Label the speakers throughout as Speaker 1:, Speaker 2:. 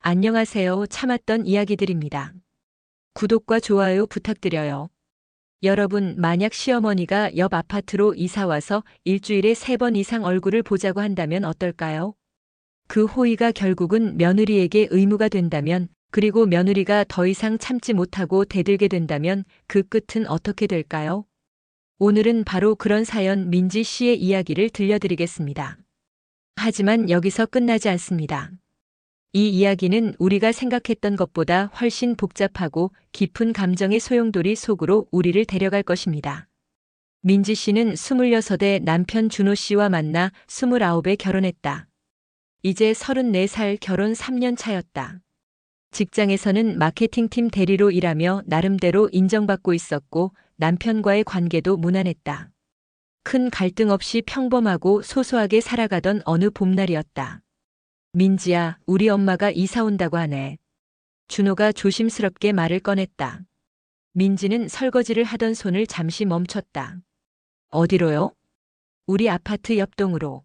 Speaker 1: 안녕하세요. 참았던 이야기들입니다. 구독과 좋아요 부탁드려요. 여러분, 만약 시어머니가 옆 아파트로 이사와서 일주일에 3번 이상 얼굴을 보자고 한다면 어떨까요? 그 호의가 결국은 며느리에게 의무가 된다면, 그리고 며느리가 더 이상 참지 못하고 대들게 된다면 그 끝은 어떻게 될까요? 오늘은 바로 그런 사연 민지 씨의 이야기를 들려드리겠습니다. 하지만 여기서 끝나지 않습니다. 이 이야기는 우리가 생각했던 것보다 훨씬 복잡하고 깊은 감정의 소용돌이 속으로 우리를 데려갈 것입니다. 민지 씨는 26에 남편 준호 씨와 만나 29에 결혼했다. 이제 34살, 결혼 3년 차였다. 직장에서는 마케팅팀 대리로 일하며 나름대로 인정받고 있었고 남편과의 관계도 무난했다. 큰 갈등 없이 평범하고 소소하게 살아가던 어느 봄날이었다. 민지야, 우리 엄마가 이사 온다고 하네. 준호가 조심스럽게 말을 꺼냈다. 민지는 설거지를 하던 손을 잠시 멈췄다. 어디로요? 우리 아파트 옆동으로.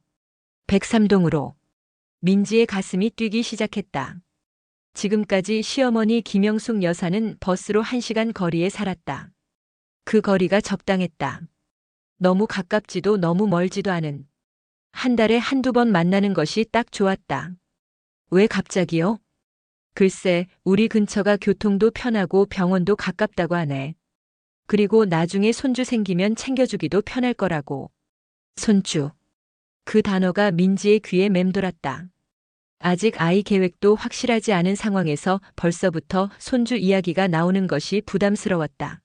Speaker 1: 103동으로. 민지의 가슴이 뛰기 시작했다. 지금까지 시어머니 김영숙 여사는 버스로 1시간 거리에 살았다. 그 거리가 적당했다. 너무 가깝지도 너무 멀지도 않은. 한 달에 한두 번 만나는 것이 딱 좋았다. 왜 갑자기요? 글쎄, 우리 근처가 교통도 편하고 병원도 가깝다고 하네. 그리고 나중에 손주 생기면 챙겨주기도 편할 거라고. 손주. 그 단어가 민지의 귀에 맴돌았다. 아직 아이 계획도 확실하지 않은 상황에서 벌써부터 손주 이야기가 나오는 것이 부담스러웠다.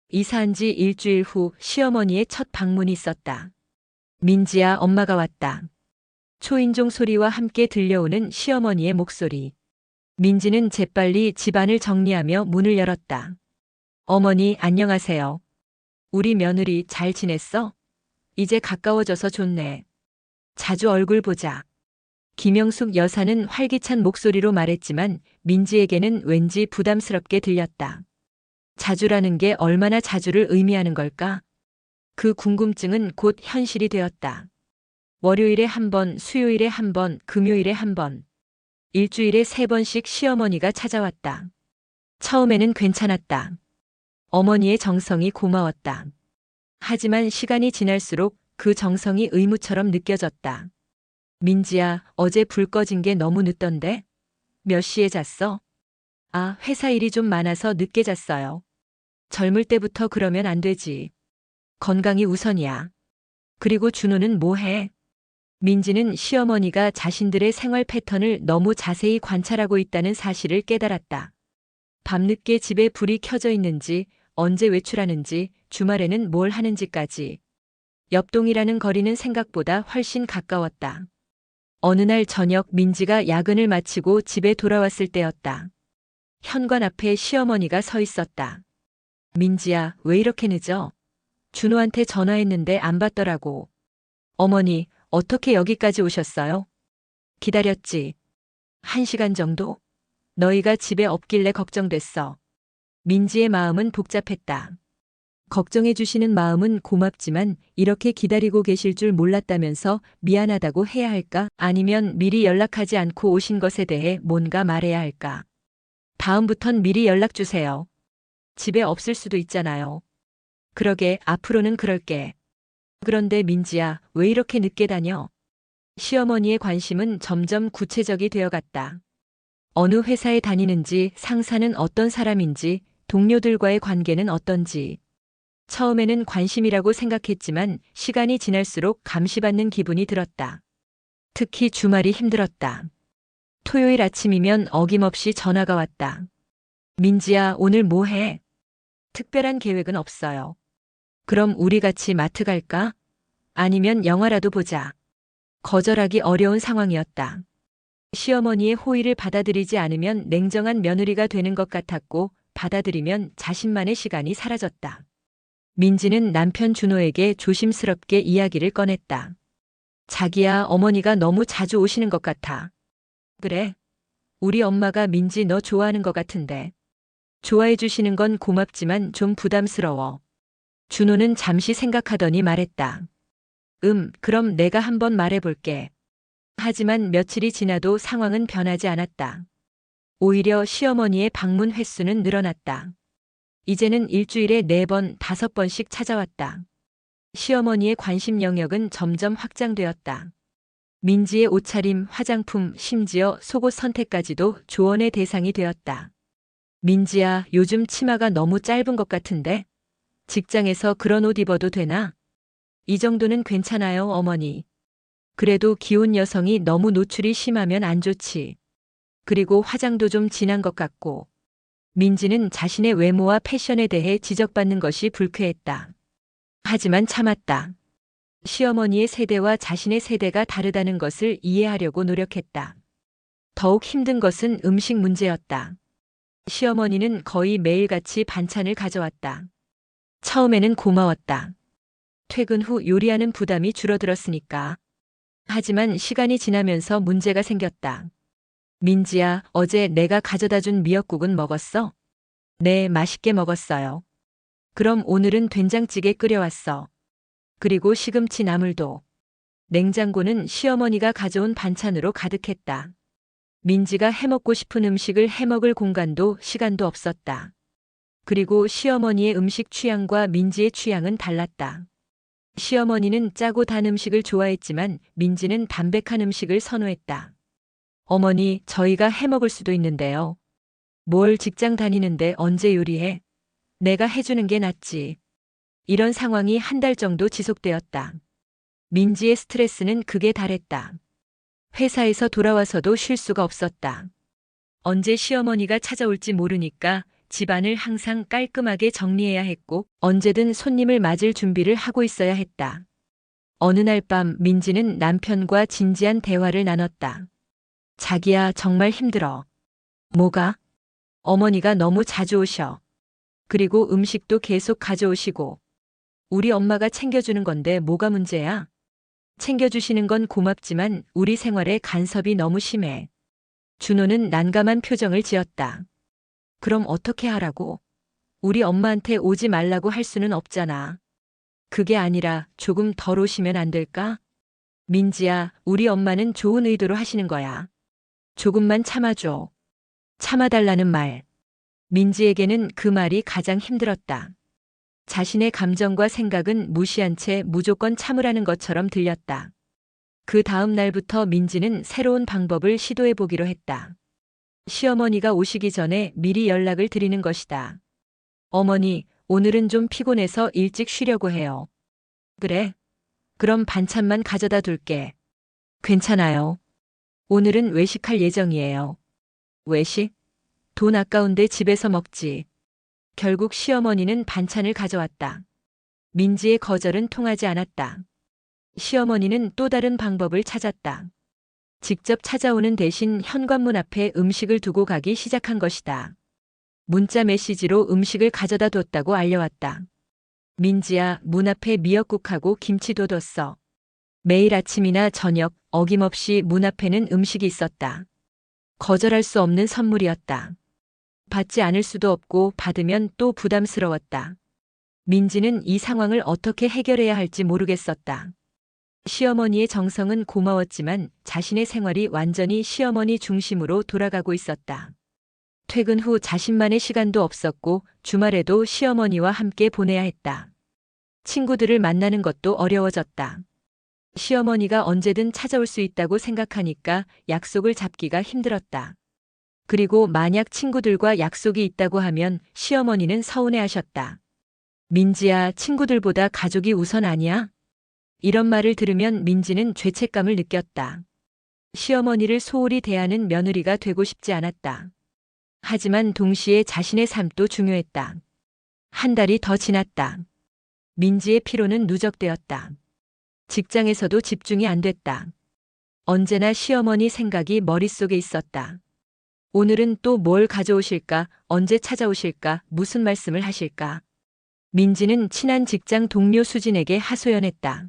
Speaker 1: 이사한 지 일주일 후 시어머니의 첫 방문이 있었다. 민지야, 엄마가 왔다. 초인종 소리와 함께 들려오는 시어머니의 목소리. 민지는 재빨리 집안을 정리하며 문을 열었다. 어머니, 안녕하세요. 우리 며느리 잘 지냈어? 이제 가까워져서 좋네. 자주 얼굴 보자. 김영숙 여사는 활기찬 목소리로 말했지만 민지에게는 왠지 부담스럽게 들렸다. 자주라는 게 얼마나 자주를 의미하는 걸까? 그 궁금증은 곧 현실이 되었다. 월요일에 한 번, 수요일에 한 번, 금요일에 한 번. 일주일에 3번씩 시어머니가 찾아왔다. 처음에는 괜찮았다. 어머니의 정성이 고마웠다. 하지만 시간이 지날수록 그 정성이 의무처럼 느껴졌다. 민지야, 어제 불 꺼진 게 너무 늦던데? 몇 시에 잤어? 아, 회사 일이 좀 많아서 늦게 잤어요. 젊을 때부터 그러면 안 되지. 건강이 우선이야. 그리고 준호는 뭐 해? 민지는 시어머니가 자신들의 생활 패턴을 너무 자세히 관찰하고 있다는 사실을 깨달았다. 밤늦게 집에 불이 켜져 있는지, 언제 외출하는지, 주말에는 뭘 하는지까지. 옆동이라는 거리는 생각보다 훨씬 가까웠다. 어느 날 저녁 민지가 야근을 마치고 집에 돌아왔을 때였다. 현관 앞에 시어머니가 서 있었다. 민지야, 왜 이렇게 늦어? 준호한테 전화했는데 안 받더라고. 어머니, 어떻게 여기까지 오셨어요? 기다렸지. 1시간 정도? 너희가 집에 없길래 걱정됐어. 민지의 마음은 복잡했다. 걱정해 주시는 마음은 고맙지만 이렇게 기다리고 계실 줄 몰랐다면서 미안하다고 해야 할까? 아니면 미리 연락하지 않고 오신 것에 대해 뭔가 말해야 할까? 다음부턴 미리 연락 주세요. 집에 없을 수도 있잖아요. 그러게, 앞으로는 그럴게. 그런데 민지야, 왜 이렇게 늦게 다녀? 시어머니의 관심은 점점 구체적이 되어갔다. 어느 회사에 다니는지, 상사는 어떤 사람인지, 동료들과의 관계는 어떤지. 처음에는 관심이라고 생각했지만 시간이 지날수록 감시받는 기분이 들었다. 특히 주말이 힘들었다. 토요일 아침이면 어김없이 전화가 왔다. 민지야, 오늘 뭐 해? 특별한 계획은 없어요. 그럼 우리 같이 마트 갈까? 아니면 영화라도 보자. 거절하기 어려운 상황이었다. 시어머니의 호의를 받아들이지 않으면 냉정한 며느리가 되는 것 같았고, 받아들이면 자신만의 시간이 사라졌다. 민지는 남편 준호에게 조심스럽게 이야기를 꺼냈다. 자기야, 어머니가 너무 자주 오시는 것 같아. 그래? 우리 엄마가 민지 너 좋아하는 것 같은데. 좋아해 주시는 건 고맙지만 좀 부담스러워. 준호는 잠시 생각하더니 말했다. 그럼 내가 한번 말해볼게. 하지만 며칠이 지나도 상황은 변하지 않았다. 오히려 시어머니의 방문 횟수는 늘어났다. 이제는 일주일에 4번, 5번씩 찾아왔다. 시어머니의 관심 영역은 점점 확장되었다. 민지의 옷차림, 화장품, 심지어 속옷 선택까지도 조언의 대상이 되었다. 민지야, 요즘 치마가 너무 짧은 것 같은데? 직장에서 그런 옷 입어도 되나? 이 정도는 괜찮아요, 어머니. 그래도 기혼 여성이 너무 노출이 심하면 안 좋지. 그리고 화장도 좀 진한 것 같고. 민지는 자신의 외모와 패션에 대해 지적받는 것이 불쾌했다. 하지만 참았다. 시어머니의 세대와 자신의 세대가 다르다는 것을 이해하려고 노력했다. 더욱 힘든 것은 음식 문제였다. 시어머니는 거의 매일같이 반찬을 가져왔다. 처음에는 고마웠다. 퇴근 후 요리하는 부담이 줄어들었으니까. 하지만 시간이 지나면서 문제가 생겼다. 민지야, 어제 내가 가져다 준 미역국은 먹었어? 네, 맛있게 먹었어요. 그럼 오늘은 된장찌개 끓여왔어. 그리고 시금치 나물도. 냉장고는 시어머니가 가져온 반찬으로 가득했다. 민지가 해먹고 싶은 음식을 해먹을 공간도 시간도 없었다. 그리고 시어머니의 음식 취향과 민지의 취향은 달랐다. 시어머니는 짜고 단 음식을 좋아했지만 민지는 담백한 음식을 선호했다. 어머니, 저희가 해먹을 수도 있는데요. 뭘 직장 다니는데 언제 요리해? 내가 해주는 게 낫지. 이런 상황이 한 달 정도 지속되었다. 민지의 스트레스는 극에 달했다. 회사에서 돌아와서도 쉴 수가 없었다. 언제 시어머니가 찾아올지 모르니까 집안을 항상 깔끔하게 정리해야 했고 언제든 손님을 맞을 준비를 하고 있어야 했다. 어느 날 밤 민지는 남편과 진지한 대화를 나눴다. 자기야, 정말 힘들어. 뭐가? 어머니가 너무 자주 오셔. 그리고 음식도 계속 가져오시고. 우리 엄마가 챙겨주는 건데 뭐가 문제야? 챙겨주시는 건 고맙지만 우리 생활에 간섭이 너무 심해. 준호는 난감한 표정을 지었다. 그럼 어떻게 하라고? 우리 엄마한테 오지 말라고 할 수는 없잖아. 그게 아니라 조금 덜 오시면 안 될까? 민지야, 우리 엄마는 좋은 의도로 하시는 거야. 조금만 참아줘. 참아달라는 말. 민지에게는 그 말이 가장 힘들었다. 자신의 감정과 생각은 무시한 채 무조건 참으라는 것처럼 들렸다. 그 다음 날부터 민지는 새로운 방법을 시도해 보기로 했다. 시어머니가 오시기 전에 미리 연락을 드리는 것이다. 어머니, 오늘은 좀 피곤해서 일찍 쉬려고 해요. 그래? 그럼 반찬만 가져다 둘게. 괜찮아요. 오늘은 외식할 예정이에요. 외식? 돈 아까운데 집에서 먹지. 결국 시어머니는 반찬을 가져왔다. 민지의 거절은 통하지 않았다. 시어머니는 또 다른 방법을 찾았다. 직접 찾아오는 대신 현관문 앞에 음식을 두고 가기 시작한 것이다. 문자 메시지로 음식을 가져다 뒀다고 알려왔다. 민지야, 문 앞에 미역국하고 김치도 뒀어. 매일 아침이나 저녁 어김없이 문 앞에는 음식이 있었다. 거절할 수 없는 선물이었다. 받지 않을 수도 없고 받으면 또 부담스러웠다. 민지는 이 상황을 어떻게 해결해야 할지 모르겠었다. 시어머니의 정성은 고마웠지만 자신의 생활이 완전히 시어머니 중심으로 돌아가고 있었다. 퇴근 후 자신만의 시간도 없었고 주말에도 시어머니와 함께 보내야 했다. 친구들을 만나는 것도 어려워졌다. 시어머니가 언제든 찾아올 수 있다고 생각하니까 약속을 잡기가 힘들었다. 그리고 만약 친구들과 약속이 있다고 하면 시어머니는 서운해하셨다. 민지야, 친구들보다 가족이 우선 아니야? 이런 말을 들으면 민지는 죄책감을 느꼈다. 시어머니를 소홀히 대하는 며느리가 되고 싶지 않았다. 하지만 동시에 자신의 삶도 중요했다. 한 달이 더 지났다. 민지의 피로는 누적되었다. 직장에서도 집중이 안 됐다. 언제나 시어머니 생각이 머릿속에 있었다. 오늘은 또 뭘 가져오실까? 언제 찾아오실까? 무슨 말씀을 하실까? 민지는 친한 직장 동료 수진에게 하소연했다.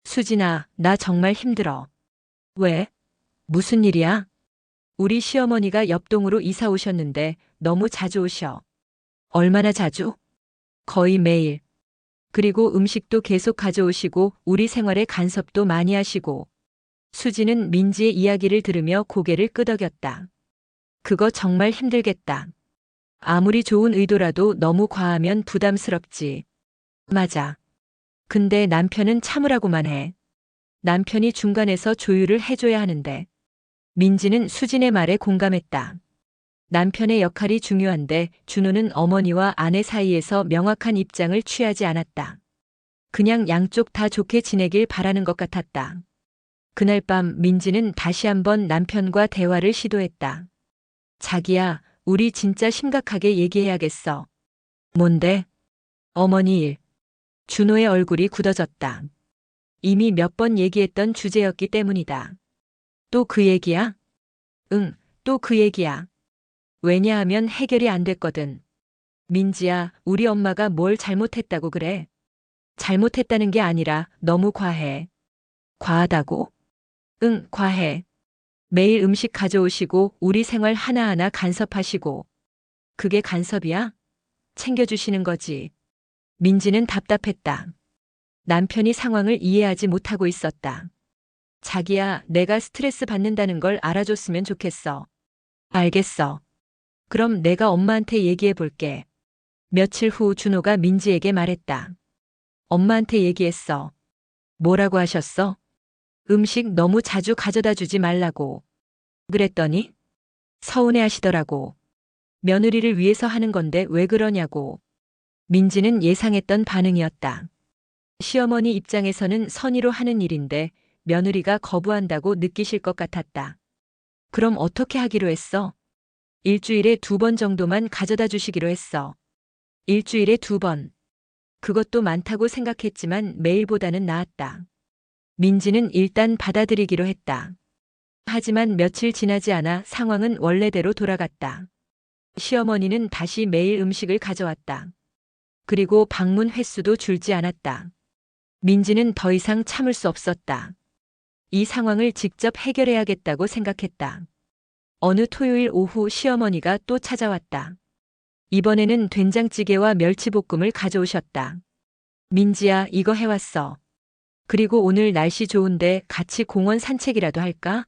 Speaker 1: 수진아, 나 정말 힘들어. 왜? 무슨 일이야? 우리 시어머니가 옆동으로 이사 오셨는데 너무 자주 오셔. 얼마나 자주? 거의 매일. 그리고 음식도 계속 가져오시고 우리 생활에 간섭도 많이 하시고. 수진은 민지의 이야기를 들으며 고개를 끄덕였다. 그거 정말 힘들겠다. 아무리 좋은 의도라도 너무 과하면 부담스럽지. 맞아. 근데 남편은 참으라고만 해. 남편이 중간에서 조율을 해줘야 하는데. 민지는 수진의 말에 공감했다. 남편의 역할이 중요한데 준호는 어머니와 아내 사이에서 명확한 입장을 취하지 않았다. 그냥 양쪽 다 좋게 지내길 바라는 것 같았다. 그날 밤 민지는 다시 한번 남편과 대화를 시도했다. 자기야, 우리 진짜 심각하게 얘기해야겠어. 뭔데? 어머니 일. 준호의 얼굴이 굳어졌다. 이미 몇 번 얘기했던 주제였기 때문이다. 또 그 얘기야? 응, 또 그 얘기야. 왜냐하면 해결이 안 됐거든. 민지야, 우리 엄마가 뭘 잘못했다고 그래? 잘못했다는 게 아니라 너무 과해. 과하다고? 응, 과해. 매일 음식 가져오시고 우리 생활 하나하나 간섭하시고. 그게 간섭이야? 챙겨주시는 거지. 민지는 답답했다. 남편이 상황을 이해하지 못하고 있었다. 자기야, 내가 스트레스 받는다는 걸 알아줬으면 좋겠어. 알겠어. 그럼 내가 엄마한테 얘기해 볼게. 며칠 후 준호가 민지에게 말했다. 엄마한테 얘기했어. 뭐라고 하셨어? 음식 너무 자주 가져다 주지 말라고. 그랬더니 서운해 하시더라고. 며느리를 위해서 하는 건데 왜 그러냐고. 민지는 예상했던 반응이었다. 시어머니 입장에서는 선의로 하는 일인데 며느리가 거부한다고 느끼실 것 같았다. 그럼 어떻게 하기로 했어? 일주일에 2번 정도만 가져다 주시기로 했어. 일주일에 2번. 그것도 많다고 생각했지만 매일보다는 나았다. 민지는 일단 받아들이기로 했다. 하지만 며칠 지나지 않아 상황은 원래대로 돌아갔다. 시어머니는 다시 매일 음식을 가져왔다. 그리고 방문 횟수도 줄지 않았다. 민지는 더 이상 참을 수 없었다. 이 상황을 직접 해결해야겠다고 생각했다. 어느 토요일 오후 시어머니가 또 찾아왔다. 이번에는 된장찌개와 멸치볶음을 가져오셨다. 민지야, 이거 해왔어. 그리고 오늘 날씨 좋은데 같이 공원 산책이라도 할까?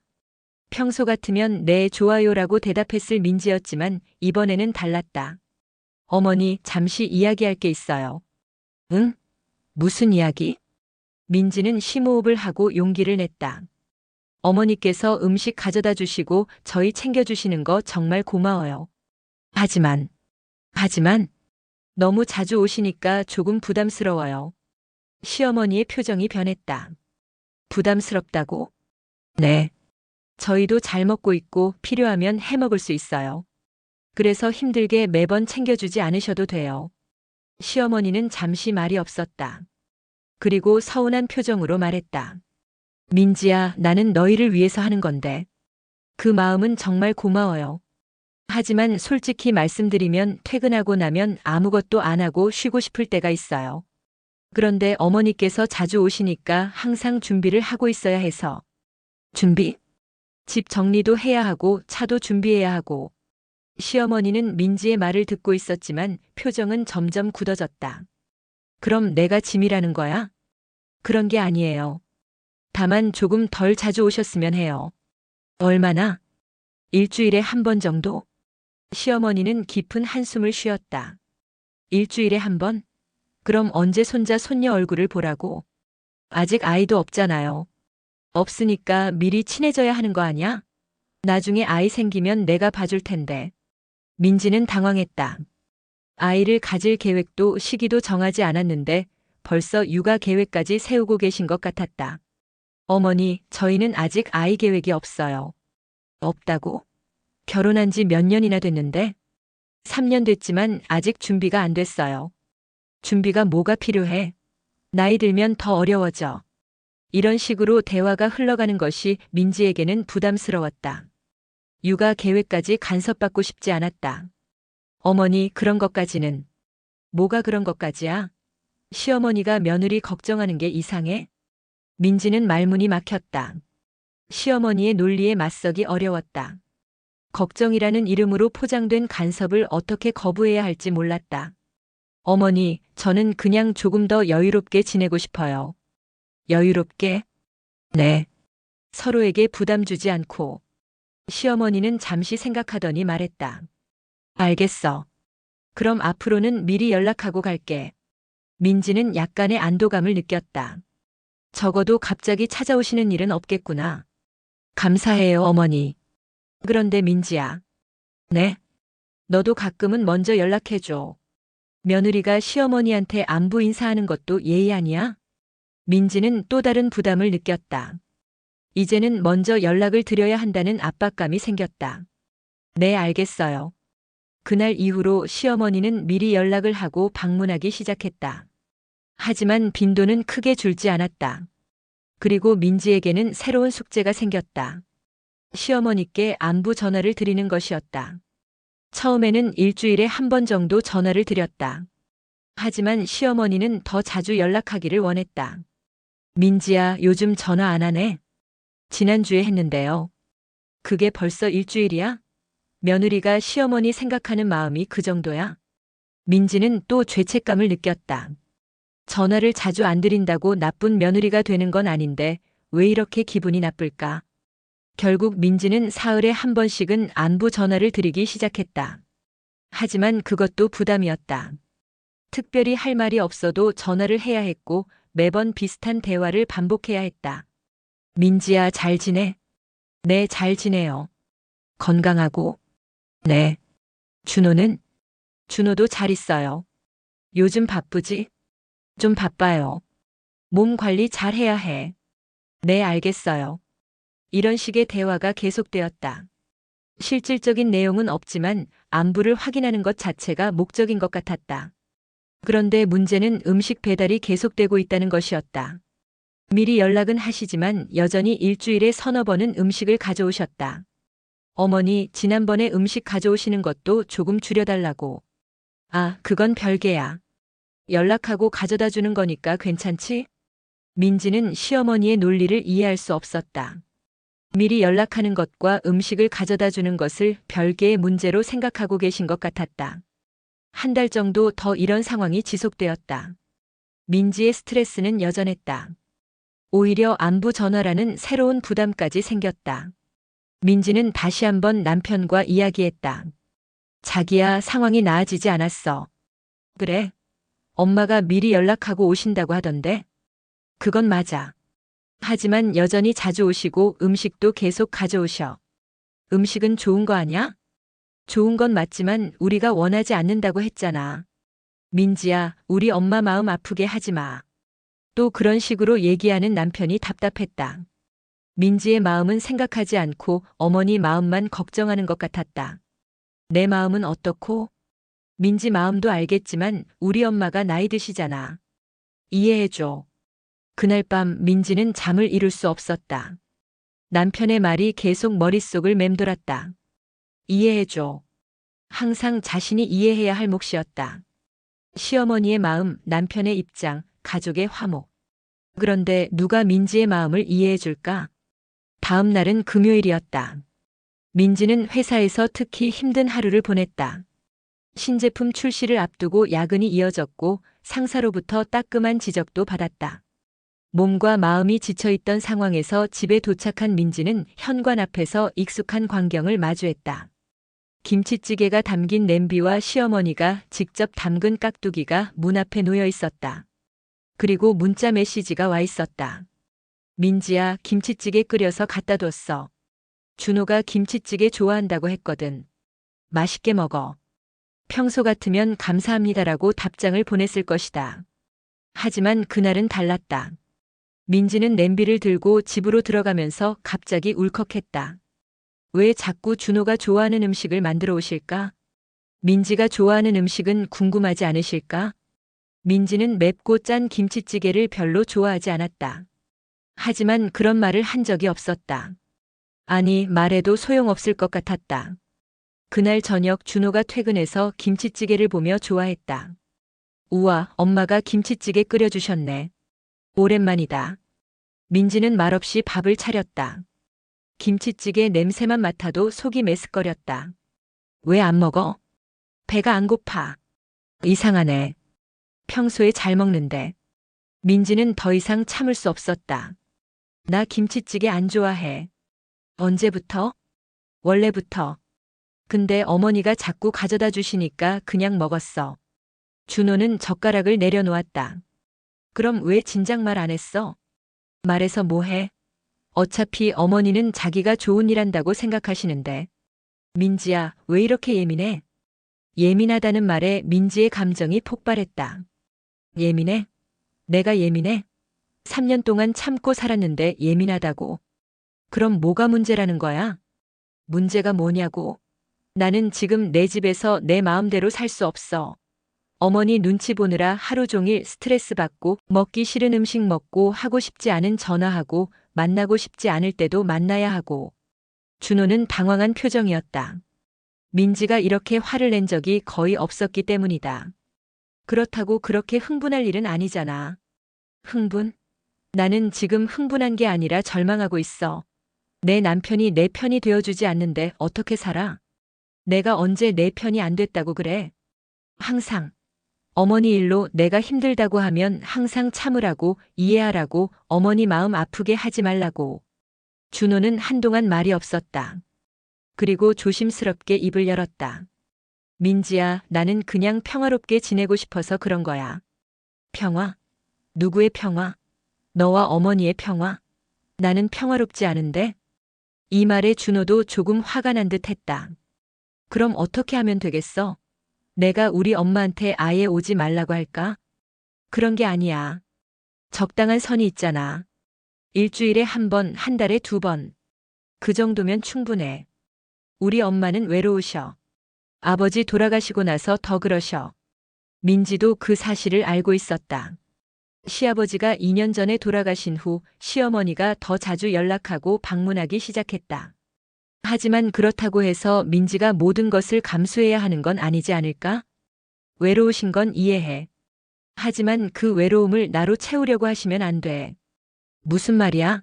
Speaker 1: 평소 같으면 네, 좋아요라고 대답했을 민지였지만 이번에는 달랐다. 어머니, 잠시 이야기할 게 있어요. 응? 무슨 이야기? 민지는 심호흡을 하고 용기를 냈다. 어머니께서 음식 가져다 주시고 저희 챙겨주시는 거 정말 고마워요. 하지만, 너무 자주 오시니까 조금 부담스러워요. 시어머니의 표정이 변했다. 부담스럽다고? 네. 저희도 잘 먹고 있고 필요하면 해 먹을 수 있어요. 그래서 힘들게 매번 챙겨주지 않으셔도 돼요. 시어머니는 잠시 말이 없었다. 그리고 서운한 표정으로 말했다. 민지야, 나는 너희를 위해서 하는 건데. 그 마음은 정말 고마워요. 하지만 솔직히 말씀드리면 퇴근하고 나면 아무것도 안 하고 쉬고 싶을 때가 있어요. 그런데 어머니께서 자주 오시니까 항상 준비를 하고 있어야 해서. 준비? 집 정리도 해야 하고 차도 준비해야 하고. 시어머니는 민지의 말을 듣고 있었지만 표정은 점점 굳어졌다. 그럼 내가 짐이라는 거야? 그런 게 아니에요. 다만 조금 덜 자주 오셨으면 해요. 얼마나? 일주일에 1번 정도? 시어머니는 깊은 한숨을 쉬었다. 일주일에 1번? 그럼 언제 손자 손녀 얼굴을 보라고? 아직 아이도 없잖아요. 없으니까 미리 친해져야 하는 거 아니야? 나중에 아이 생기면 내가 봐줄 텐데. 민지는 당황했다. 아이를 가질 계획도 시기도 정하지 않았는데 벌써 육아 계획까지 세우고 계신 것 같았다. 어머니, 저희는 아직 아이 계획이 없어요. 없다고? 결혼한 지 몇 년이나 됐는데? 3년 됐지만 아직 준비가 안 됐어요. 준비가 뭐가 필요해? 나이 들면 더 어려워져. 이런 식으로 대화가 흘러가는 것이 민지에게는 부담스러웠다. 육아 계획까지 간섭받고 싶지 않았다. 어머니, 그런 것까지는. 뭐가 그런 것까지야? 시어머니가 며느리 걱정하는 게 이상해? 민지는 말문이 막혔다. 시어머니의 논리에 맞서기 어려웠다. 걱정이라는 이름으로 포장된 간섭을 어떻게 거부해야 할지 몰랐다. 어머니, 저는 그냥 조금 더 여유롭게 지내고 싶어요. 여유롭게? 네. 서로에게 부담 주지 않고. 시어머니는 잠시 생각하더니 말했다. 알겠어. 그럼 앞으로는 미리 연락하고 갈게. 민지는 약간의 안도감을 느꼈다. 적어도 갑자기 찾아오시는 일은 없겠구나. 감사해요, 어머니. 그런데 민지야. 네? 너도 가끔은 먼저 연락해줘. 며느리가 시어머니한테 안부 인사하는 것도 예의 아니야? 민지는 또 다른 부담을 느꼈다. 이제는 먼저 연락을 드려야 한다는 압박감이 생겼다. 네, 알겠어요. 그날 이후로 시어머니는 미리 연락을 하고 방문하기 시작했다. 하지만 빈도는 크게 줄지 않았다. 그리고 민지에게는 새로운 숙제가 생겼다. 시어머니께 안부 전화를 드리는 것이었다. 처음에는 일주일에 한 번 정도 전화를 드렸다. 하지만 시어머니는 더 자주 연락하기를 원했다. 민지야, 요즘 전화 안 하네? 지난주에 했는데요. 그게 벌써 일주일이야? 며느리가 시어머니 생각하는 마음이 그 정도야? 민지는 또 죄책감을 느꼈다. 전화를 자주 안 드린다고 나쁜 며느리가 되는 건 아닌데 왜 이렇게 기분이 나쁠까? 결국 민지는 사흘에 한 번씩은 안부 전화를 드리기 시작했다. 하지만 그것도 부담이었다. 특별히 할 말이 없어도 전화를 해야 했고 매번 비슷한 대화를 반복해야 했다. 민지야, 잘 지내? 네, 잘 지내요. 건강하고? 네. 준호는? 준호도 잘 있어요. 요즘 바쁘지? 좀 바빠요. 몸 관리 잘 해야 해. 네, 알겠어요. 이런 식의 대화가 계속되었다. 실질적인 내용은 없지만 안부를 확인하는 것 자체가 목적인 것 같았다. 그런데 문제는 음식 배달이 계속되고 있다는 것이었다. 미리 연락은 하시지만 여전히 일주일에 서너 번은 음식을 가져오셨다. 어머니, 지난번에 음식 가져오시는 것도 조금 줄여달라고. 아, 그건 별개야. 연락하고 가져다 주는 거니까 괜찮지? 민지는 시어머니의 논리를 이해할 수 없었다. 미리 연락하는 것과 음식을 가져다 주는 것을 별개의 문제로 생각하고 계신 것 같았다. 한 달 정도 더 이런 상황이 지속되었다. 민지의 스트레스는 여전했다. 오히려 안부 전화라는 새로운 부담까지 생겼다. 민지는 다시 한번 남편과 이야기했다. 자기야, 상황이 나아지지 않았어. 그래? 엄마가 미리 연락하고 오신다고 하던데? 그건 맞아. 하지만 여전히 자주 오시고 음식도 계속 가져오셔. 음식은 좋은 거 아니야? 좋은 건 맞지만 우리가 원하지 않는다고 했잖아. 민지야, 우리 엄마 마음 아프게 하지 마. 또 그런 식으로 얘기하는 남편이 답답했다. 민지의 마음은 생각하지 않고 어머니 마음만 걱정하는 것 같았다. 내 마음은 어떻고? 민지 마음도 알겠지만 우리 엄마가 나이 드시잖아. 이해해줘. 그날 밤 민지는 잠을 이룰 수 없었다. 남편의 말이 계속 머릿속을 맴돌았다. 이해해줘. 항상 자신이 이해해야 할 몫이었다. 시어머니의 마음, 남편의 입장, 가족의 화목. 그런데 누가 민지의 마음을 이해해줄까? 다음 날은 금요일이었다. 민지는 회사에서 특히 힘든 하루를 보냈다. 신제품 출시를 앞두고 야근이 이어졌고 상사로부터 따끔한 지적도 받았다. 몸과 마음이 지쳐있던 상황에서 집에 도착한 민지는 현관 앞에서 익숙한 광경을 마주했다. 김치찌개가 담긴 냄비와 시어머니가 직접 담근 깍두기가 문 앞에 놓여 있었다. 그리고 문자 메시지가 와 있었다. 민지야, 김치찌개 끓여서 갖다 뒀어. 준호가 김치찌개 좋아한다고 했거든. 맛있게 먹어. 평소 같으면 감사합니다라고 답장을 보냈을 것이다. 하지만 그날은 달랐다. 민지는 냄비를 들고 집으로 들어가면서 갑자기 울컥했다. 왜 자꾸 준호가 좋아하는 음식을 만들어 오실까? 민지가 좋아하는 음식은 궁금하지 않으실까? 민지는 맵고 짠 김치찌개를 별로 좋아하지 않았다. 하지만 그런 말을 한 적이 없었다. 아니, 말해도 소용없을 것 같았다. 그날 저녁 준호가 퇴근해서 김치찌개를 보며 좋아했다. 우와, 엄마가 김치찌개 끓여주셨네. 오랜만이다. 민지는 말없이 밥을 차렸다. 김치찌개 냄새만 맡아도 속이 메스꺼렸다. 왜 안 먹어? 배가 안 고파. 이상하네. 평소에 잘 먹는데. 민지는 더 이상 참을 수 없었다. 나 김치찌개 안 좋아해. 언제부터? 원래부터. 근데 어머니가 자꾸 가져다 주시니까 그냥 먹었어. 준호는 젓가락을 내려놓았다. 그럼 왜 진작 말 안 했어? 말해서 뭐해? 어차피 어머니는 자기가 좋은 일 한다고 생각하시는데. 민지야, 왜 이렇게 예민해? 예민하다는 말에 민지의 감정이 폭발했다. 예민해? 내가 예민해? 3년 동안 참고 살았는데 예민하다고. 그럼 뭐가 문제라는 거야? 문제가 뭐냐고. 나는 지금 내 집에서 내 마음대로 살 수 없어. 어머니 눈치 보느라 하루 종일 스트레스 받고 먹기 싫은 음식 먹고 하고 싶지 않은 전화하고 만나고 싶지 않을 때도 만나야 하고. 준호는 당황한 표정이었다. 민지가 이렇게 화를 낸 적이 거의 없었기 때문이다. 그렇다고 그렇게 흥분할 일은 아니잖아. 흥분? 나는 지금 흥분한 게 아니라 절망하고 있어. 내 남편이 내 편이 되어주지 않는데 어떻게 살아? 내가 언제 내 편이 안 됐다고 그래? 항상. 어머니 일로 내가 힘들다고 하면 항상 참으라고, 이해하라고, 어머니 마음 아프게 하지 말라고. 준호는 한동안 말이 없었다. 그리고 조심스럽게 입을 열었다. 민지야, 나는 그냥 평화롭게 지내고 싶어서 그런 거야. 평화? 누구의 평화? 너와 어머니의 평화? 나는 평화롭지 않은데? 이 말에 준호도 조금 화가 난 듯 했다. 그럼 어떻게 하면 되겠어? 내가 우리 엄마한테 아예 오지 말라고 할까? 그런 게 아니야. 적당한 선이 있잖아. 일주일에 한 번, 한 달에 2번. 그 정도면 충분해. 우리 엄마는 외로우셔. 아버지 돌아가시고 나서 더 그러셔. 민지도 그 사실을 알고 있었다. 시아버지가 2년 전에 돌아가신 후 시어머니가 더 자주 연락하고 방문하기 시작했다. 하지만 그렇다고 해서 민지가 모든 것을 감수해야 하는 건 아니지 않을까? 외로우신 건 이해해. 하지만 그 외로움을 나로 채우려고 하시면 안 돼. 무슨 말이야?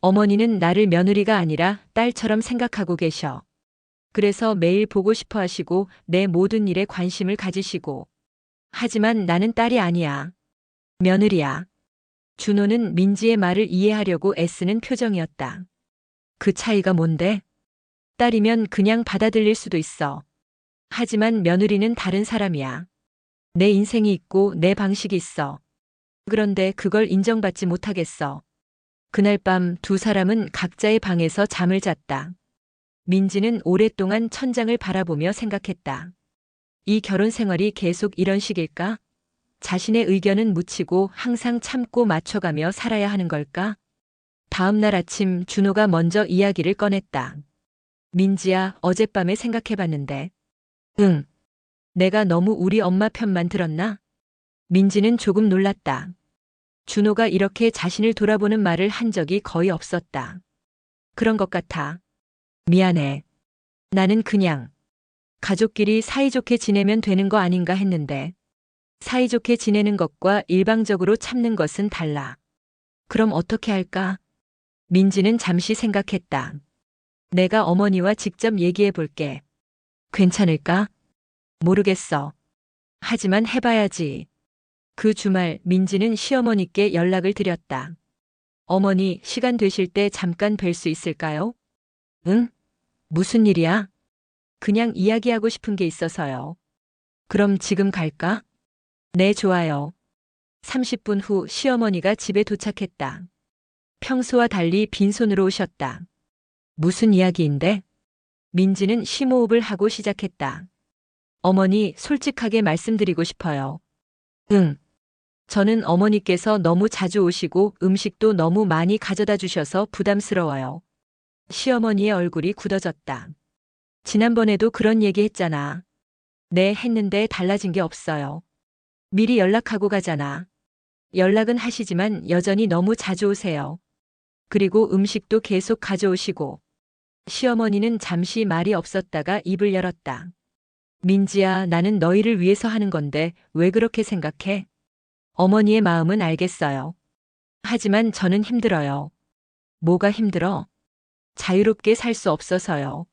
Speaker 1: 어머니는 나를 며느리가 아니라 딸처럼 생각하고 계셔. 그래서 매일 보고 싶어 하시고 내 모든 일에 관심을 가지시고. 하지만 나는 딸이 아니야. 며느리야. 준호는 민지의 말을 이해하려고 애쓰는 표정이었다. 그 차이가 뭔데? 딸이면 그냥 받아들일 수도 있어. 하지만 며느리는 다른 사람이야. 내 인생이 있고 내 방식이 있어. 그런데 그걸 인정받지 못하겠어. 그날 밤 2사람은 각자의 방에서 잠을 잤다. 민지는 오랫동안 천장을 바라보며 생각했다. 이 결혼 생활이 계속 이런 식일까? 자신의 의견은 묻히고 항상 참고 맞춰가며 살아야 하는 걸까? 다음 날 아침 준호가 먼저 이야기를 꺼냈다. 민지야, 어젯밤에 생각해봤는데. 응. 내가 너무 우리 엄마 편만 들었나? 민지는 조금 놀랐다. 준호가 이렇게 자신을 돌아보는 말을 한 적이 거의 없었다. 그런 것 같아. 미안해. 나는 그냥 가족끼리 사이좋게 지내면 되는 거 아닌가 했는데. 사이좋게 지내는 것과 일방적으로 참는 것은 달라. 그럼 어떻게 할까? 민지는 잠시 생각했다. 내가 어머니와 직접 얘기해 볼게. 괜찮을까? 모르겠어. 하지만 해봐야지. 그 주말 민지는 시어머니께 연락을 드렸다. 어머니, 시간 되실 때 잠깐 뵐 수 있을까요? 응? 무슨 일이야? 그냥 이야기하고 싶은 게 있어서요. 그럼 지금 갈까? 네, 좋아요. 30분 후 시어머니가 집에 도착했다. 평소와 달리 빈손으로 오셨다. 무슨 이야기인데? 민지는 심호흡을 하고 시작했다. 어머니, 솔직하게 말씀드리고 싶어요. 응. 저는 어머니께서 너무 자주 오시고 음식도 너무 많이 가져다 주셔서 부담스러워요. 시어머니의 얼굴이 굳어졌다. 지난번에도 그런 얘기 했잖아. 네, 했는데 달라진 게 없어요. 미리 연락하고 가잖아. 연락은 하시지만 여전히 너무 자주 오세요. 그리고 음식도 계속 가져오시고. 시어머니는 잠시 말이 없었다가 입을 열었다. 민지야, 나는 너희를 위해서 하는 건데 왜 그렇게 생각해? 어머니의 마음은 알겠어요. 하지만 저는 힘들어요. 뭐가 힘들어? 자유롭게 살 수 없어서요.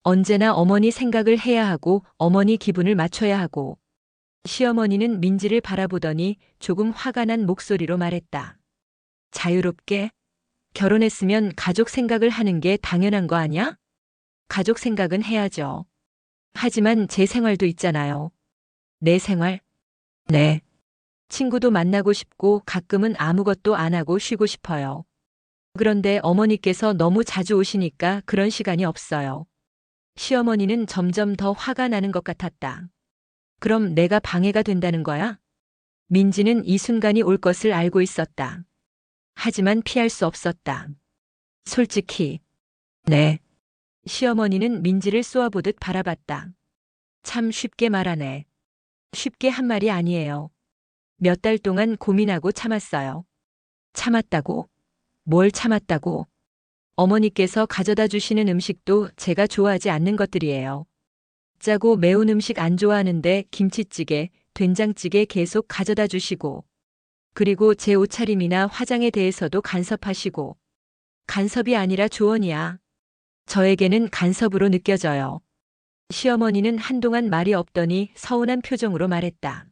Speaker 1: 언제나 어머니 생각을 해야 하고 어머니 기분을 맞춰야 하고. 시어머니는 민지를 바라보더니 조금 화가 난 목소리로 말했다. 자유롭게? 결혼했으면 가족 생각을 하는 게 당연한 거 아냐? 가족 생각은 해야죠. 하지만 제 생활도 있잖아요. 내 생활? 네. 친구도 만나고 싶고 가끔은 아무것도 안 하고 쉬고 싶어요. 그런데 어머니께서 너무 자주 오시니까 그런 시간이 없어요. 시어머니는 점점 더 화가 나는 것 같았다. 그럼 내가 방해가 된다는 거야? 민지는 이 순간이 올 것을 알고 있었다. 하지만 피할 수 없었다. 솔직히, 네. 시어머니는 민지를 쏘아보듯 바라봤다. 참 쉽게 말하네. 쉽게 한 말이 아니에요. 몇 달 동안 고민하고 참았어요. 참았다고? 뭘 참았다고? 어머니께서 가져다 주시는 음식도 제가 좋아하지 않는 것들이에요. 짜고 매운 음식 안 좋아하는데 김치찌개, 된장찌개 계속 가져다 주시고, 그리고 제 옷차림이나 화장에 대해서도 간섭하시고, 간섭이 아니라 조언이야. 저에게는 간섭으로 느껴져요. 시어머니는 한동안 말이 없더니 서운한 표정으로 말했다.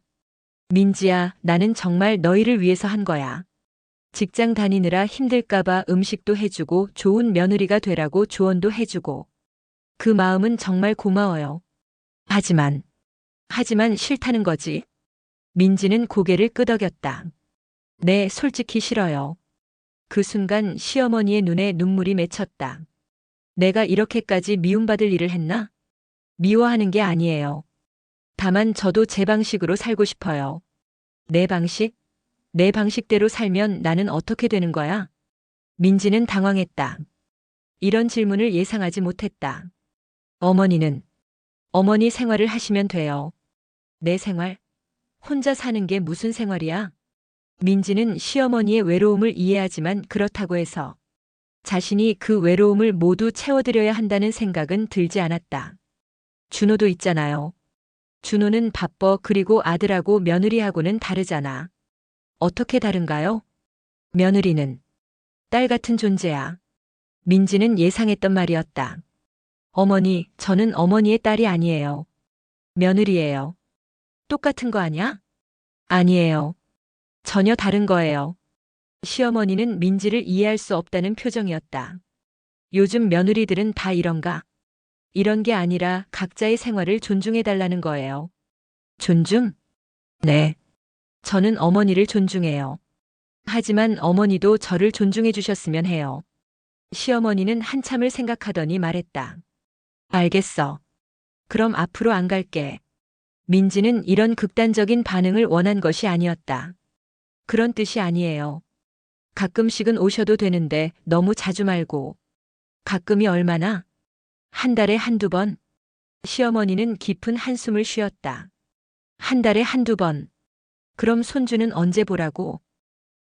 Speaker 1: 민지야, 나는 정말 너희를 위해서 한 거야. 직장 다니느라 힘들까봐 음식도 해주고 좋은 며느리가 되라고 조언도 해주고. 그 마음은 정말 고마워요. 하지만 싫다는 거지. 민지는 고개를 끄덕였다. 네, 솔직히 싫어요. 그 순간 시어머니의 눈에 눈물이 맺혔다. 내가 이렇게까지 미움받을 일을 했나? 미워하는 게 아니에요. 다만 저도 제 방식으로 살고 싶어요. 내 방식? 내 방식대로 살면 나는 어떻게 되는 거야? 민지는 당황했다. 이런 질문을 예상하지 못했다. 어머니 생활을 하시면 돼요. 내 생활? 혼자 사는 게 무슨 생활이야? 민지는 시어머니의 외로움을 이해하지만 그렇다고 해서 자신이 그 외로움을 모두 채워드려야 한다는 생각은 들지 않았다. 준호도 있잖아요. 준호는 바빠. 그리고 아들하고 며느리하고는 다르잖아. 어떻게 다른가요? 며느리는 딸 같은 존재야. 민지는 예상했던 말이었다. 어머니, 저는 어머니의 딸이 아니에요. 며느리예요. 똑같은 거 아니야? 아니에요. 전혀 다른 거예요. 시어머니는 민지를 이해할 수 없다는 표정이었다. 요즘 며느리들은 다 이런가? 이런 게 아니라 각자의 생활을 존중해달라는 거예요. 존중? 네. 저는 어머니를 존중해요. 하지만 어머니도 저를 존중해 주셨으면 해요. 시어머니는 한참을 생각하더니 말했다. 알겠어. 그럼 앞으로 안 갈게. 민지는 이런 극단적인 반응을 원한 것이 아니었다. 그런 뜻이 아니에요. 가끔씩은 오셔도 되는데 너무 자주 말고. 가끔이 얼마나? 한 달에 한두 번? 시어머니는 깊은 한숨을 쉬었다. 한 달에 한두 번. 그럼 손주는 언제 보라고?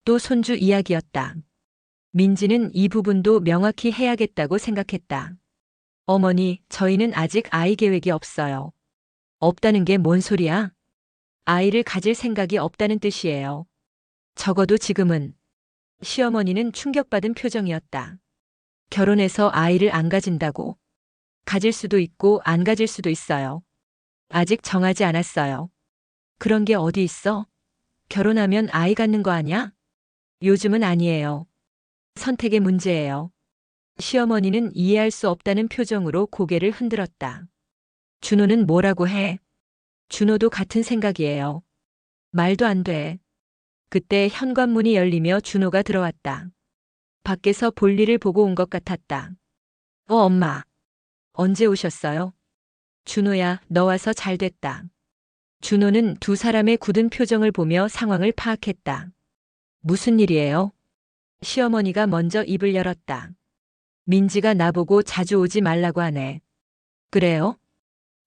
Speaker 1: 또 손주 이야기였다. 민지는 이 부분도 명확히 해야겠다고 생각했다. 어머니, 저희는 아직 아이 계획이 없어요. 없다는 게 뭔 소리야? 아이를 가질 생각이 없다는 뜻이에요. 적어도 지금은. 시어머니는 충격받은 표정이었다. 결혼해서 아이를 안 가진다고? 가질 수도 있고 안 가질 수도 있어요. 아직 정하지 않았어요. 그런 게 어디 있어? 결혼하면 아이 갖는 거 아니야? 요즘은 아니에요. 선택의 문제예요. 시어머니는 이해할 수 없다는 표정으로 고개를 흔들었다. 준호는 뭐라고 해? 준호도 같은 생각이에요. 말도 안 돼. 그때 현관문이 열리며 준호가 들어왔다. 밖에서 볼일을 보고 온 것 같았다. 엄마. 언제 오셨어요? 준호야, 너 와서 잘 됐다. 준호는 두 사람의 굳은 표정을 보며 상황을 파악했다. 무슨 일이에요? 시어머니가 먼저 입을 열었다. 민지가 나보고 자주 오지 말라고 하네. 그래요?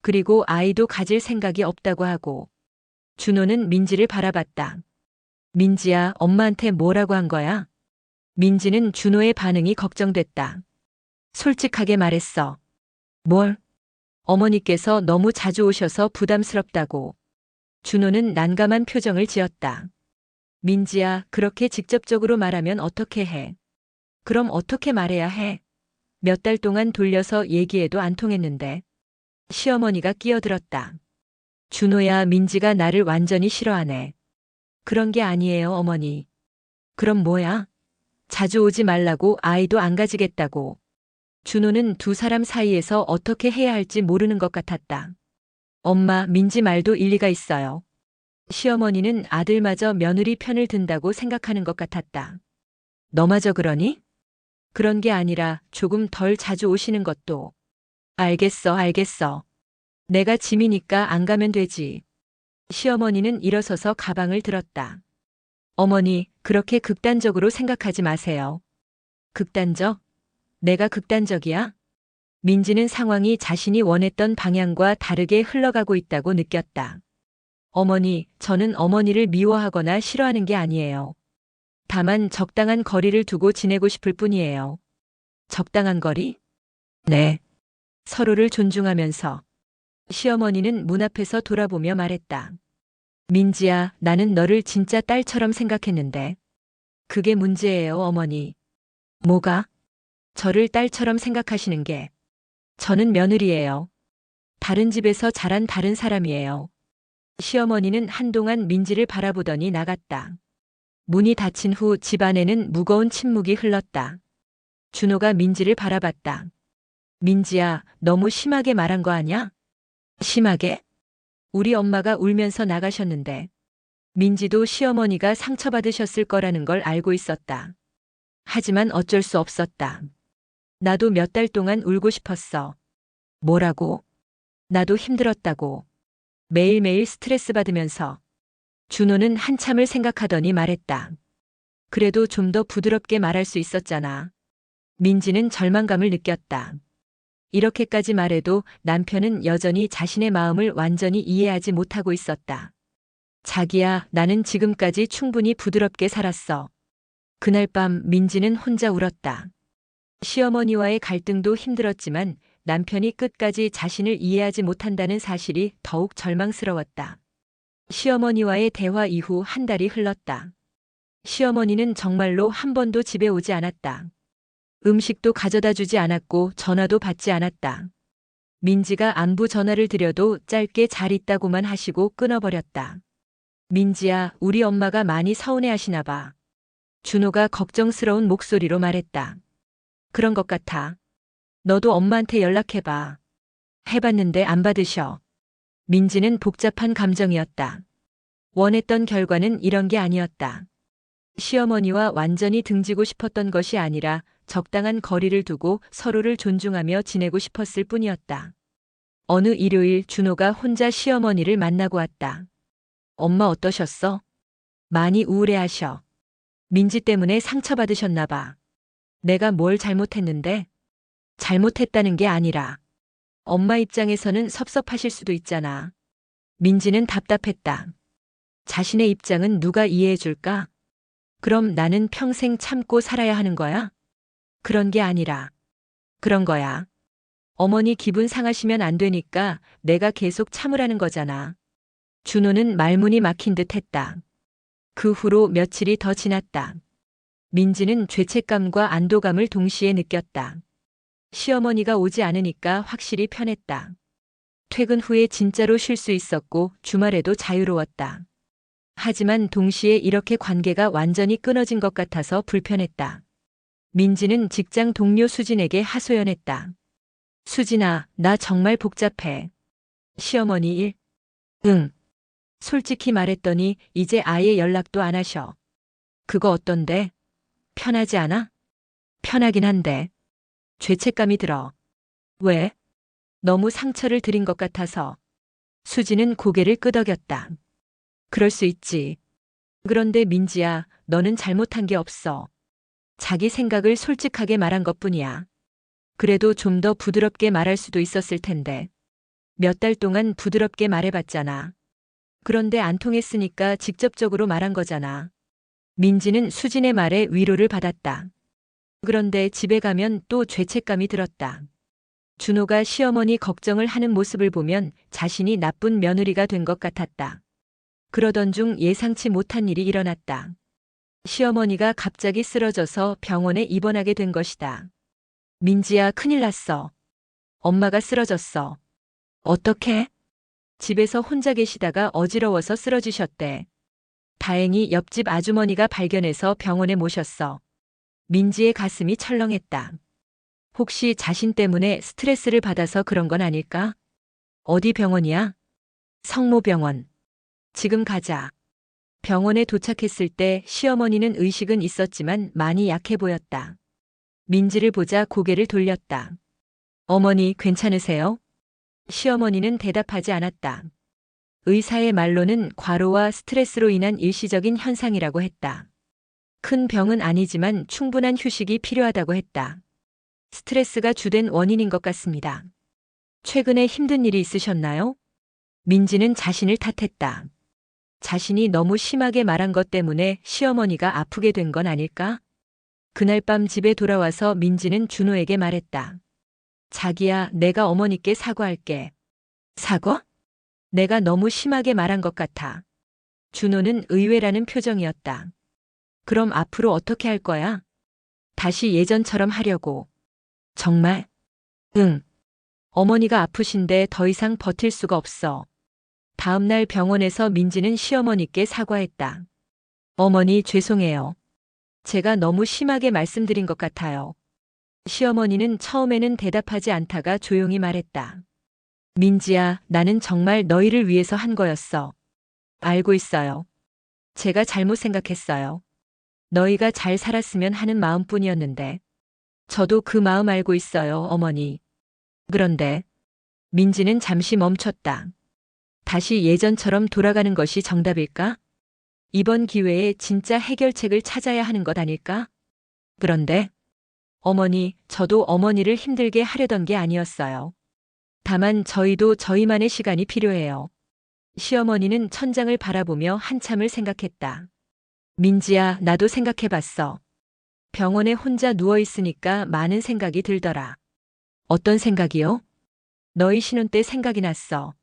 Speaker 1: 그리고 아이도 가질 생각이 없다고 하고. 준호는 민지를 바라봤다. 민지야, 엄마한테 뭐라고 한 거야? 민지는 준호의 반응이 걱정됐다. 솔직하게 말했어. 뭘? 어머니께서 너무 자주 오셔서 부담스럽다고. 준호는 난감한 표정을 지었다. 민지야, 그렇게 직접적으로 말하면 어떻게 해? 그럼 어떻게 말해야 해? 몇 달 동안 돌려서 얘기해도 안 통했는데. 시어머니가 끼어들었다. 준호야, 민지가 나를 완전히 싫어하네. 그런 게 아니에요, 어머니. 그럼 뭐야? 자주 오지 말라고 아이도 안 가지겠다고. 준호는 두 사람 사이에서 어떻게 해야 할지 모르는 것 같았다. 엄마, 민지 말도 일리가 있어요. 시어머니는 아들마저 며느리 편을 든다고 생각하는 것 같았다. 너마저 그러니? 그런 게 아니라 조금 덜 자주 오시는 것도. 알겠어, 알겠어. 내가 짐이니까 안 가면 되지. 시어머니는 일어서서 가방을 들었다. 어머니, 그렇게 극단적으로 생각하지 마세요. 극단적? 내가 극단적이야? 민지는 상황이 자신이 원했던 방향과 다르게 흘러가고 있다고 느꼈다. 어머니, 저는 어머니를 미워하거나 싫어하는 게 아니에요. 다만 적당한 거리를 두고 지내고 싶을 뿐이에요. 적당한 거리? 네. 서로를 존중하면서. 시어머니는 문 앞에서 돌아보며 말했다. 민지야, 나는 너를 진짜 딸처럼 생각했는데. 그게 문제예요, 어머니. 뭐가? 저를 딸처럼 생각하시는 게. 저는 며느리예요. 다른 집에서 자란 다른 사람이에요. 시어머니는 한동안 민지를 바라보더니 나갔다. 문이 닫힌 후 집안에는 무거운 침묵이 흘렀다. 준호가 민지를 바라봤다. 민지야, 너무 심하게 말한 거 아냐? 심하게? 우리 엄마가 울면서 나가셨는데. 민지도 시어머니가 상처받으셨을 거라는 걸 알고 있었다. 하지만 어쩔 수 없었다. 나도 몇 달 동안 울고 싶었어. 뭐라고? 나도 힘들었다고. 매일매일 스트레스 받으면서. 준호는 한참을 생각하더니 말했다. 그래도 좀 더 부드럽게 말할 수 있었잖아. 민지는 절망감을 느꼈다. 이렇게까지 말해도 남편은 여전히 자신의 마음을 완전히 이해하지 못하고 있었다. 자기야, 나는 지금까지 충분히 부드럽게 살았어. 그날 밤 민지는 혼자 울었다. 시어머니와의 갈등도 힘들었지만 남편이 끝까지 자신을 이해하지 못한다는 사실이 더욱 절망스러웠다. 시어머니와의 대화 이후 한 달이 흘렀다. 시어머니는 정말로 한 번도 집에 오지 않았다. 음식도 가져다 주지 않았고 전화도 받지 않았다. 민지가 안부 전화를 드려도 짧게 잘 있다고만 하시고 끊어버렸다. 민지야, 우리 엄마가 많이 서운해하시나 봐. 준호가 걱정스러운 목소리로 말했다. 그런 것 같아. 너도 엄마한테 연락해봐. 해봤는데 안 받으셔. 민지는 복잡한 감정이었다. 원했던 결과는 이런 게 아니었다. 시어머니와 완전히 등지고 싶었던 것이 아니라 적당한 거리를 두고 서로를 존중하며 지내고 싶었을 뿐이었다. 어느 일요일 준호가 혼자 시어머니를 만나고 왔다. 엄마 어떠셨어? 많이 우울해하셔. 민지 때문에 상처받으셨나 봐. 내가 뭘 잘못했는데? 잘못했다는 게 아니라 엄마 입장에서는 섭섭하실 수도 있잖아. 민지는 답답했다. 자신의 입장은 누가 이해해 줄까? 그럼 나는 평생 참고 살아야 하는 거야? 그런 게 아니라 그런 거야. 어머니 기분 상하시면 안 되니까 내가 계속 참으라는 거잖아. 준호는 말문이 막힌 듯 했다. 그 후로 며칠이 더 지났다. 민지는 죄책감과 안도감을 동시에 느꼈다. 시어머니가 오지 않으니까 확실히 편했다. 퇴근 후에 진짜로 쉴 수 있었고 주말에도 자유로웠다. 하지만 동시에 이렇게 관계가 완전히 끊어진 것 같아서 불편했다. 민지는 직장 동료 수진에게 하소연했다. 수진아, 나 정말 복잡해. 시어머니 일? 응. 솔직히 말했더니 이제 아예 연락도 안 하셔. 그거 어떤데? 편하지 않아? 편하긴 한데. 죄책감이 들어. 왜? 너무 상처를 드린 것 같아서. 수지는 고개를 끄덕였다. 그럴 수 있지. 그런데 민지야, 너는 잘못한 게 없어. 자기 생각을 솔직하게 말한 것뿐이야. 그래도 좀 더 부드럽게 말할 수도 있었을 텐데. 몇 달 동안 부드럽게 말해봤잖아. 그런데 안 통했으니까 직접적으로 말한 거잖아. 민지는 수진의 말에 위로를 받았다. 그런데 집에 가면 또 죄책감이 들었다. 준호가 시어머니 걱정을 하는 모습을 보면 자신이 나쁜 며느리가 된 것 같았다. 그러던 중 예상치 못한 일이 일어났다. 시어머니가 갑자기 쓰러져서 병원에 입원하게 된 것이다. 민지야, 큰일 났어. 엄마가 쓰러졌어. 어떻게? 집에서 혼자 계시다가 어지러워서 쓰러지셨대. 다행히 옆집 아주머니가 발견해서 병원에 모셨어. 민지의 가슴이 철렁했다. 혹시 자신 때문에 스트레스를 받아서 그런 건 아닐까? 어디 병원이야? 성모병원. 지금 가자. 병원에 도착했을 때 시어머니는 의식은 있었지만 많이 약해 보였다. 민지를 보자 고개를 돌렸다. 어머니 괜찮으세요? 시어머니는 대답하지 않았다. 의사의 말로는 과로와 스트레스로 인한 일시적인 현상이라고 했다. 큰 병은 아니지만 충분한 휴식이 필요하다고 했다. 스트레스가 주된 원인인 것 같습니다. 최근에 힘든 일이 있으셨나요? 민지는 자신을 탓했다. 자신이 너무 심하게 말한 것 때문에 시어머니가 아프게 된 건 아닐까? 그날 밤 집에 돌아와서 민지는 준호에게 말했다. 자기야, 내가 어머니께 사과할게. 사과? 내가 너무 심하게 말한 것 같아. 준호는 의외라는 표정이었다. 그럼 앞으로 어떻게 할 거야? 다시 예전처럼 하려고. 정말? 응. 어머니가 아프신데 더 이상 버틸 수가 없어. 다음 날 병원에서 민지는 시어머니께 사과했다. 어머니 죄송해요. 제가 너무 심하게 말씀드린 것 같아요. 시어머니는 처음에는 대답하지 않다가 조용히 말했다. 민지야, 나는 정말 너희를 위해서 한 거였어. 알고 있어요. 제가 잘못 생각했어요. 너희가 잘 살았으면 하는 마음뿐이었는데. 저도 그 마음 알고 있어요, 어머니. 그런데 민지는 잠시 멈췄다. 다시 예전처럼 돌아가는 것이 정답일까? 이번 기회에 진짜 해결책을 찾아야 하는 것 아닐까? 그런데 어머니, 저도 어머니를 힘들게 하려던 게 아니었어요. 다만 저희도 저희만의 시간이 필요해요. 시어머니는 천장을 바라보며 한참을 생각했다. 민지야, 나도 생각해봤어. 병원에 혼자 누워있으니까 많은 생각이 들더라. 어떤 생각이요? 너희 신혼 때 생각이 났어.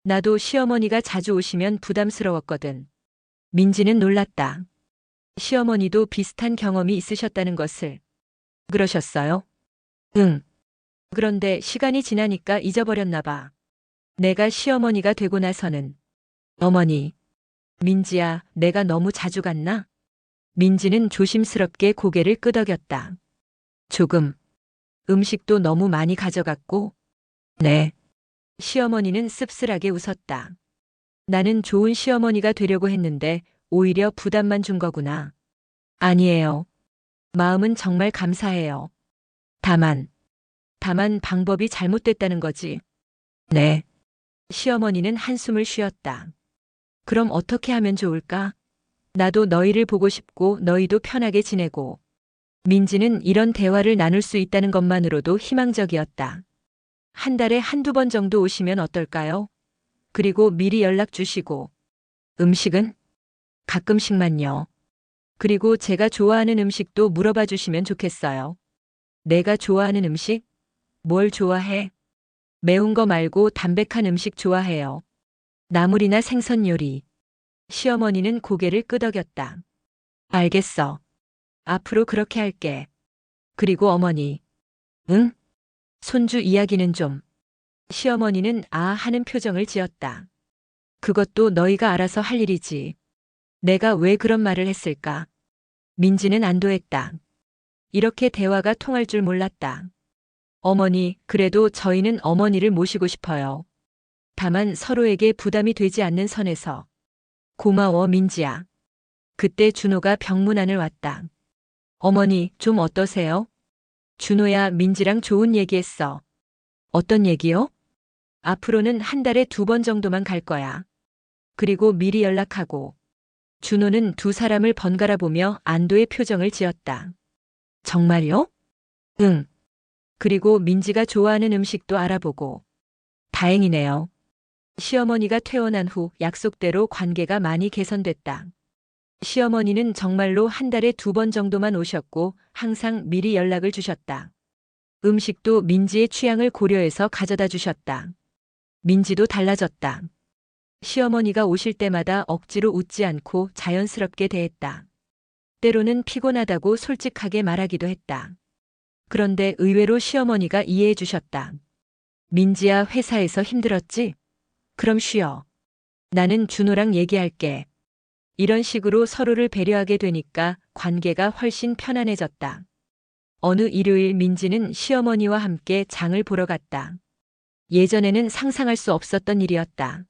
Speaker 1: 나도 시어머니가 자주 오시면 부담스러웠거든. 민지는 놀랐다. 시어머니도 비슷한 경험이 있으셨다는 것을. 그러셨어요? 응. 그런데 시간이 지나니까 잊어버렸나 봐. 내가 시어머니가 되고 나서는. 어머니. 민지야, 내가 너무 자주 갔나? 민지는 조심스럽게 고개를 끄덕였다. 조금. 음식도 너무 많이 가져갔고. 네. 시어머니는 씁쓸하게 웃었다. 나는 좋은 시어머니가 되려고 했는데 오히려 부담만 준 거구나. 아니에요. 마음은 정말 감사해요. 다만 방법이 잘못됐다는 거지. 네. 시어머니는 한숨을 쉬었다. 그럼 어떻게 하면 좋을까? 나도 너희를 보고 싶고 너희도 편하게 지내고. 민지는 이런 대화를 나눌 수 있다는 것만으로도 희망적이었다. 한 달에 한두 번 정도 오시면 어떨까요? 그리고 미리 연락 주시고. 음식은? 가끔씩만요. 그리고 제가 좋아하는 음식도 물어봐 주시면 좋겠어요. 내가 좋아하는 음식? 뭘 좋아해? 매운 거 말고 담백한 음식 좋아해요. 나물이나 생선 요리. 시어머니는 고개를 끄덕였다. 알겠어. 앞으로 그렇게 할게. 그리고 어머니. 응? 손주 이야기는 좀. 시어머니는 아 하는 표정을 지었다. 그것도 너희가 알아서 할 일이지. 내가 왜 그런 말을 했을까? 민지는 안도했다. 이렇게 대화가 통할 줄 몰랐다. 어머니, 그래도 저희는 어머니를 모시고 싶어요. 다만 서로에게 부담이 되지 않는 선에서. 고마워, 민지야. 그때 준호가 병문 안을 왔다. 어머니, 좀 어떠세요? 준호야, 민지랑 좋은 얘기했어. 어떤 얘기요? 앞으로는 한 달에 2번 정도만 갈 거야. 그리고 미리 연락하고. 준호는 두 사람을 번갈아 보며 안도의 표정을 지었다. 정말요? 응. 그리고 민지가 좋아하는 음식도 알아보고. 다행이네요. 시어머니가 퇴원한 후 약속대로 관계가 많이 개선됐다. 시어머니는 정말로 한 달에 2번 정도만 오셨고 항상 미리 연락을 주셨다. 음식도 민지의 취향을 고려해서 가져다 주셨다. 민지도 달라졌다. 시어머니가 오실 때마다 억지로 웃지 않고 자연스럽게 대했다. 때로는 피곤하다고 솔직하게 말하기도 했다. 그런데 의외로 시어머니가 이해해 주셨다. 민지야, 회사에서 힘들었지? 그럼 쉬어. 나는 준호랑 얘기할게. 이런 식으로 서로를 배려하게 되니까 관계가 훨씬 편안해졌다. 어느 일요일 민지는 시어머니와 함께 장을 보러 갔다. 예전에는 상상할 수 없었던 일이었다.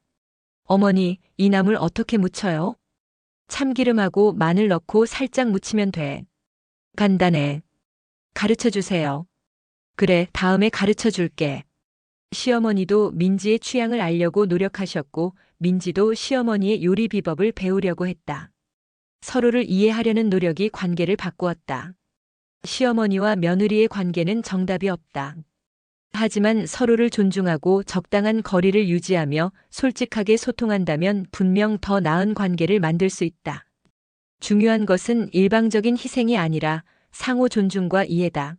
Speaker 1: 어머니, 이 나물 어떻게 무쳐요? 참기름하고 마늘 넣고 살짝 무치면 돼. 간단해. 가르쳐 주세요. 그래, 다음에 가르쳐 줄게. 시어머니도 민지의 취향을 알려고 노력하셨고, 민지도 시어머니의 요리 비법을 배우려고 했다. 서로를 이해하려는 노력이 관계를 바꾸었다. 시어머니와 며느리의 관계는 정답이 없다. 하지만 서로를 존중하고 적당한 거리를 유지하며 솔직하게 소통한다면 분명 더 나은 관계를 만들 수 있다. 중요한 것은 일방적인 희생이 아니라 상호 존중과 이해다.